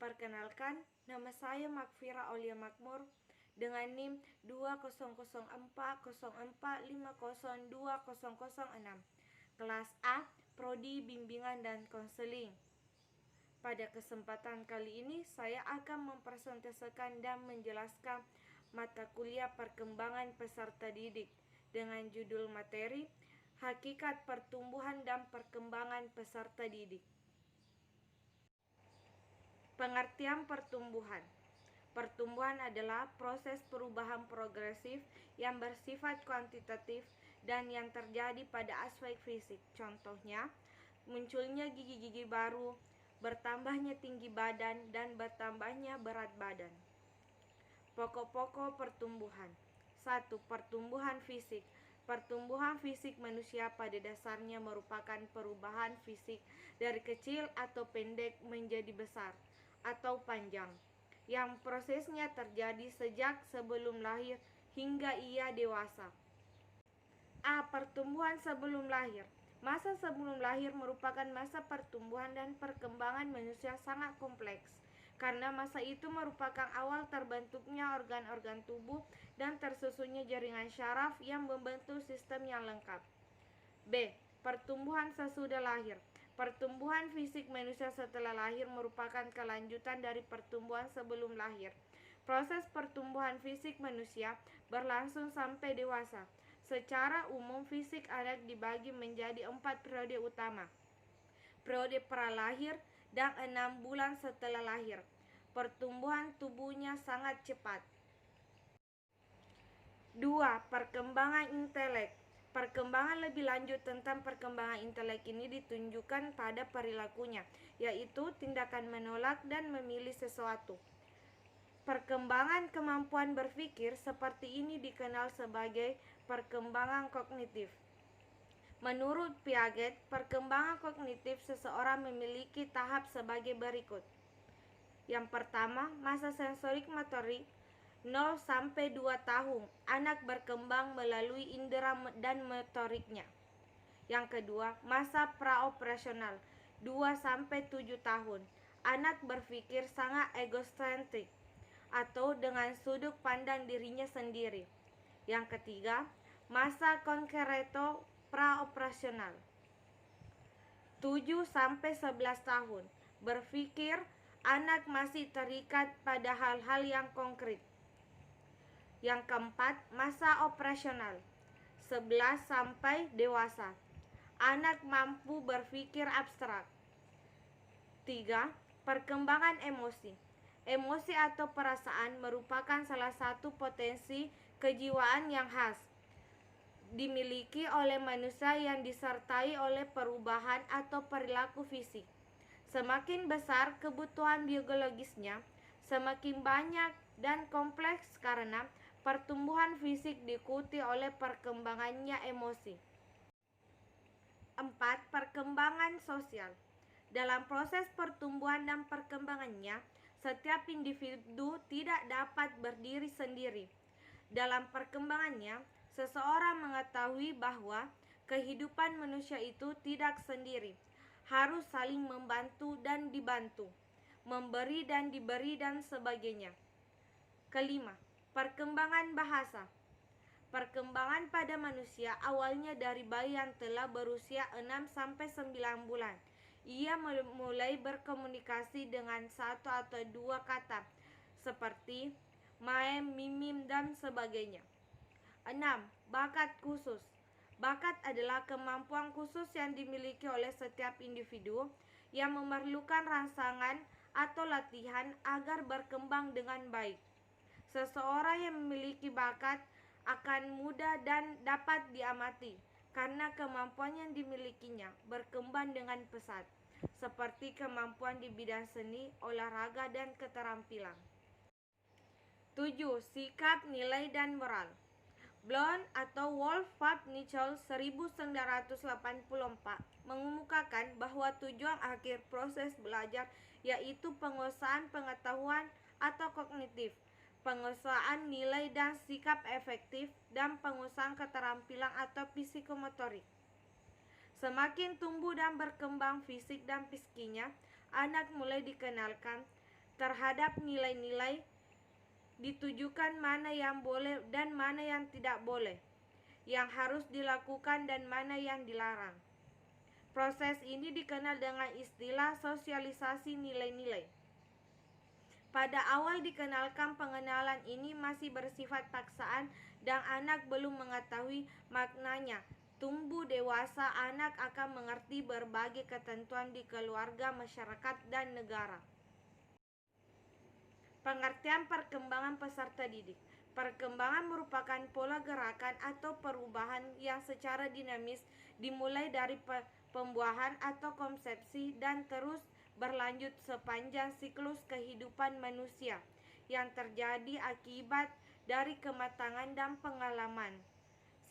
Perkenalkan, nama saya Makfira Aulia Makmur dengan NIM 200404045020006. Kelas A, Prodi Bimbingan dan Konseling. Pada kesempatan kali ini saya akan mempresentasikan dan menjelaskan mata kuliah perkembangan peserta didik dengan judul materi Hakikat Pertumbuhan dan Perkembangan Peserta Didik. Pengertian pertumbuhan. Pertumbuhan adalah proses perubahan progresif yang bersifat kuantitatif dan yang terjadi pada aspek fisik. Contohnya, munculnya gigi-gigi baru, bertambahnya tinggi badan, dan bertambahnya berat badan. Pokok-pokok pertumbuhan. 1. Pertumbuhan fisik. Pertumbuhan fisik manusia pada dasarnya merupakan perubahan fisik dari kecil atau pendek menjadi besar atau panjang, yang prosesnya terjadi sejak sebelum lahir hingga ia dewasa. A. Pertumbuhan sebelum lahir. Masa sebelum lahir merupakan masa pertumbuhan dan perkembangan manusia sangat kompleks, karena masa itu merupakan awal terbentuknya organ-organ tubuh dan tersusunnya jaringan syaraf yang membentuk sistem yang lengkap. B. Pertumbuhan sesudah lahir. Pertumbuhan fisik manusia setelah lahir merupakan kelanjutan dari pertumbuhan sebelum lahir. Proses pertumbuhan fisik manusia berlangsung sampai dewasa. Secara umum, fisik anak dibagi menjadi 4 periode utama. Periode pralahir dan 6 bulan setelah lahir. Pertumbuhan tubuhnya sangat cepat. 2. Perkembangan intelek. Perkembangan lebih lanjut tentang perkembangan intelek ini ditunjukkan pada perilakunya, yaitu tindakan menolak dan memilih sesuatu. Perkembangan kemampuan berpikir seperti ini dikenal sebagai perkembangan kognitif. Menurut Piaget, perkembangan kognitif seseorang memiliki tahap sebagai berikut. Yang pertama, masa sensorik motorik. 0 sampai 2 tahun, anak berkembang melalui indera dan motoriknya. Yang kedua, masa praoperasional. 2 sampai 7 tahun, anak berpikir sangat egosentrik atau dengan sudut pandang dirinya sendiri. Yang ketiga, masa konkreto praoperasional. 7 sampai 11 tahun, berpikir anak masih terikat pada hal-hal yang konkret. Yang keempat, masa operasional. 11 sampai dewasa, anak mampu berpikir abstrak. 3. Perkembangan emosi. Emosi atau perasaan merupakan salah satu potensi kejiwaan yang khas dimiliki oleh manusia yang disertai oleh perubahan atau perilaku fisik. Semakin besar kebutuhan biologisnya, semakin banyak dan kompleks karena pertumbuhan fisik diikuti oleh perkembangannya emosi. 4. Perkembangan sosial. Dalam proses pertumbuhan dan perkembangannya, setiap individu tidak dapat berdiri sendiri. Dalam perkembangannya, seseorang mengetahui bahwa kehidupan manusia itu tidak sendiri, harus saling membantu dan dibantu, memberi dan diberi dan sebagainya. Kelima, perkembangan bahasa. Perkembangan pada manusia awalnya dari bayi yang telah berusia 6 sampai 9 bulan. Ia mulai berkomunikasi dengan 1 atau 2 kata seperti maem, mimim, dan sebagainya. 6. Bakat khusus. Bakat adalah kemampuan khusus yang dimiliki oleh setiap individu yang memerlukan rangsangan atau latihan agar berkembang dengan baik. Seseorang yang memiliki bakat akan mudah dan dapat diamati karena kemampuan yang dimilikinya berkembang dengan pesat, seperti kemampuan di bidang seni, olahraga, dan keterampilan. 7. Sikap, nilai, dan moral. Blond atau Wolfgang-Nichols 1984 mengemukakan bahwa tujuan akhir proses belajar yaitu penguasaan pengetahuan atau kognitif, penguasaan nilai dan sikap efektif, dan penguasaan keterampilan atau psikomotorik. Semakin tumbuh dan berkembang fisik dan psikinya, anak mulai dikenalkan terhadap nilai-nilai, ditujukan mana yang boleh dan mana yang tidak boleh, yang harus dilakukan dan mana yang dilarang. Proses ini dikenal dengan istilah sosialisasi nilai-nilai. Pada awal dikenalkan, pengenalan ini masih bersifat paksaan dan anak belum mengetahui maknanya. Tumbuh dewasa, anak akan mengerti berbagai ketentuan di keluarga, masyarakat, dan negara. Pengertian perkembangan peserta didik. Perkembangan merupakan pola gerakan atau perubahan yang secara dinamis dimulai dari pembuahan atau konsepsi dan terus berlanjut sepanjang siklus kehidupan manusia yang terjadi akibat dari kematangan dan pengalaman.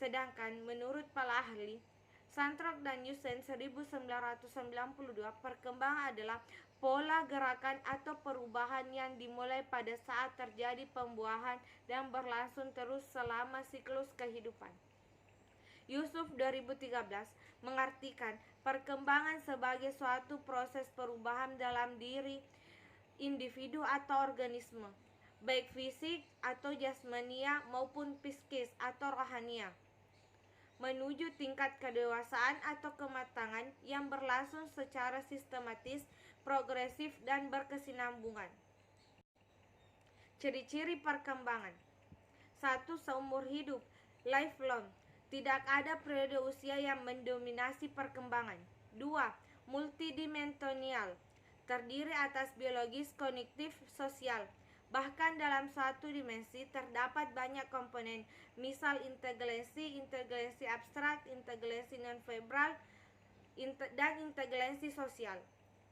Sedangkan menurut para ahli, Santrock dan Yusen 1992, perkembangan adalah pola gerakan atau perubahan yang dimulai pada saat terjadi pembuahan dan berlangsung terus selama siklus kehidupan. Yusuf 2013 mengartikan perkembangan sebagai suatu proses perubahan dalam diri individu atau organisme, baik fisik atau jasmania maupun psikis atau rohania, menuju tingkat kedewasaan atau kematangan yang berlangsung secara sistematis, progresif, dan berkesinambungan. Ciri-ciri perkembangan. 1. Seumur hidup, lifelong. Tidak ada periode usia yang mendominasi perkembangan. 2. Multidimensional. Terdiri atas biologis, kognitif, sosial. Bahkan dalam suatu dimensi terdapat banyak komponen, misal inteligensi abstrak, inteligensi non-verbal, dan inteligensi sosial.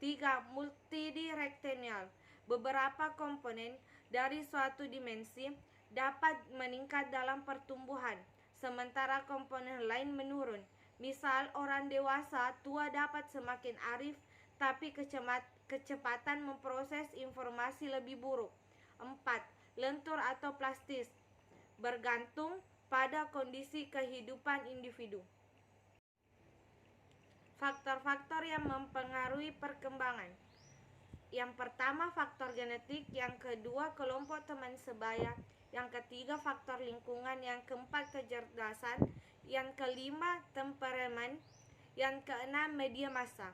3. Multidireksional. Beberapa komponen dari suatu dimensi dapat meningkat dalam pertumbuhan, sementara komponen lain menurun. Misal, orang dewasa tua dapat semakin arif, tapi kecepatan memproses informasi lebih buruk. 4. Lentur atau plastis, bergantung pada kondisi kehidupan individu. Faktor-faktor yang mempengaruhi perkembangan. Yang pertama, faktor genetik. Yang kedua, kelompok teman sebaya. Yang ketiga, faktor lingkungan. Yang keempat, kecerdasan. Yang kelima, temperamen. Yang keenam, media massa.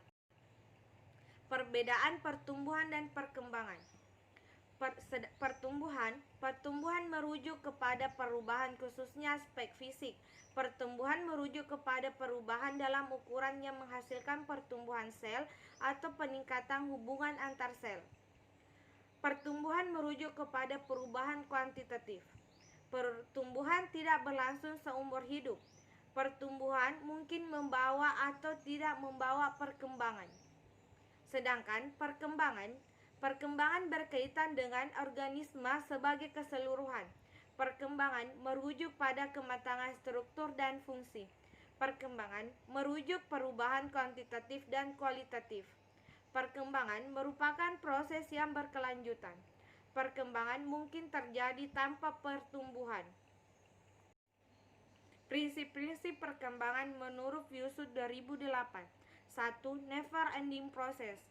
Perbedaan pertumbuhan dan perkembangan. Pertumbuhan merujuk kepada perubahan, khususnya aspek fisik. Pertumbuhan merujuk kepada perubahan dalam ukuran yang menghasilkan pertumbuhan sel atau peningkatan hubungan antar sel. Pertumbuhan merujuk kepada perubahan kuantitatif. Pertumbuhan tidak berlangsung seumur hidup. Pertumbuhan mungkin membawa atau tidak membawa perkembangan. Sedangkan perkembangan berkaitan dengan organisme sebagai keseluruhan. Perkembangan merujuk pada kematangan struktur dan fungsi. Perkembangan merujuk perubahan kuantitatif dan kualitatif. Perkembangan merupakan proses yang berkelanjutan. Perkembangan mungkin terjadi tanpa pertumbuhan. Prinsip-prinsip perkembangan menurut Yusuf 2008. 1. Never ending process.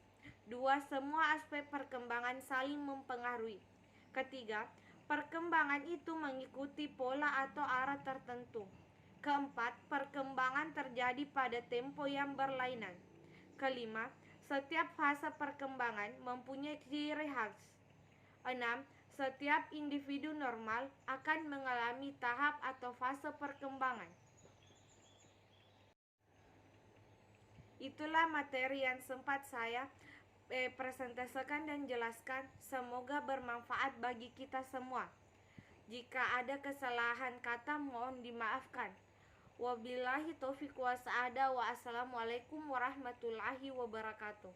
2. Semua aspek perkembangan saling mempengaruhi. Ketiga, perkembangan itu mengikuti pola atau arah tertentu. Keempat, perkembangan terjadi pada tempo yang berlainan. Kelima, setiap fase perkembangan mempunyai ciri khas. 6. Setiap individu normal akan mengalami tahap atau fase perkembangan. Itulah materi yang sempat saya presentasikan dan jelaskan. Semoga bermanfaat bagi kita semua. Jika ada kesalahan kata, mohon dimaafkan. Wabillahi taufiq wa sa'ada wa assalamualaikum warahmatullahi wabarakatuh.